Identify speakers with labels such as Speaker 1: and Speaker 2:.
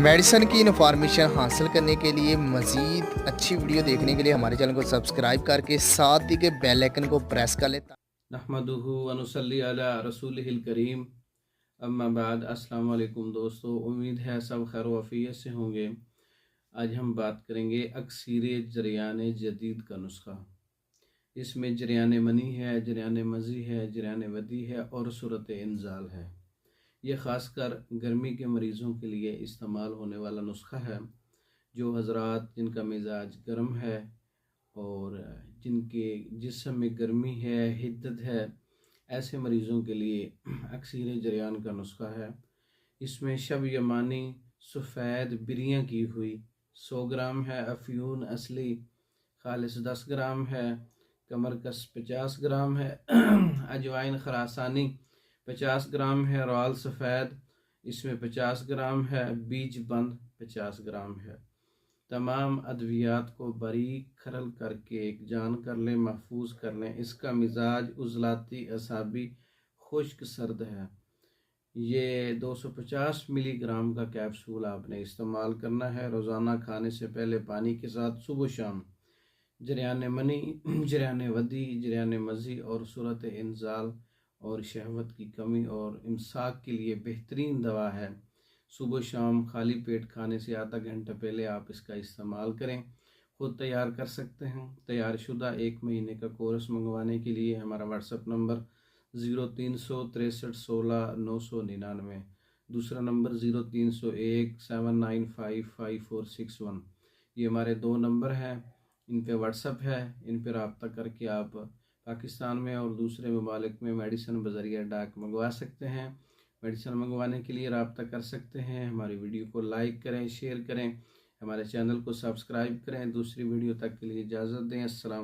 Speaker 1: Medicine की information हासिल करने के लिए मज़ीद अच्छी वीडियो देखने के लिए हमारे चैनल को सब्सक्राइब करके साथ ही के बेल आइकन को प्रेस कर लें।
Speaker 2: नहमदुहु व नुसल्ली अला रसूलिहिल करीम। अम्मा बाद अस्सलाम वालेकुम दोस्तों, उम्मीद है सब खैर वफ़ियत से होंगे। आज हम बात करेंगे अक्सीर जरियान जदीद का नुस्खा। इसमें जरियान मनी है, जरियान मज़ी है, जरियान वदी है और सूरत इंजाल है। यह ख़ासकर गर्मी के मरीज़ों के लिए इस्तेमाल होने वाला नुस्खा है। जो हज़रात जिनका मिजाज गर्म है और जिनके जिस्म में गर्मी है, हिद्दत है, ऐसे मरीज़ों के लिए अक्सीर जरियान का नुस्खा है। इसमें शब यमानी सफ़ेद बिरियाँ की हुई 100 ग्राम है, अफ्यून असली खालिस 10 ग्राम है, कमरकस 50 ग्राम है, अजवाइन खरासानी 50 ग्राम है, रॉयल सफ़ेद इसमें 50 ग्राम है, बीज बंद 50 ग्राम है। तमाम अद्वियात को बारीक खरल करके एक जान कर लें, महफूज कर लें। इसका मिजाज उजलाती, असाबी, खुश्क सर्द है। ये 250 मिलीग्राम का कैप्सूल आपने इस्तेमाल करना है रोज़ाना खाने से पहले पानी के साथ सुबह शाम। जरियान मनी, जरियान वदी, जरियान मज़ी और सूरत इंजाल और शहवत की कमी और इमसाक के लिए बेहतरीन दवा है। सुबह शाम खाली पेट खाने से आधा घंटा पहले आप इसका इस्तेमाल करें। ख़ुद तैयार कर सकते हैं। तैयार शुदा 1 महीने का कोर्स मंगवाने के लिए हमारा व्हाट्सएप नंबर 036316 999, दूसरा नंबर 030179555461। ये हमारे 2 नंबर हैं। इन पे व्हाट्सएप है। इन पर रब्ता करके आप पाकिस्तान में और दूसरे ममालिक में मेडिसिन बज़रिया डाक मंगवा सकते हैं। मेडिसिन मंगवाने के लिए रब्ता कर सकते हैं। हमारी वीडियो को लाइक करें, शेयर करें, हमारे चैनल को सब्सक्राइब करें। दूसरी वीडियो तक के लिए इजाज़त दें। अस्सलाम।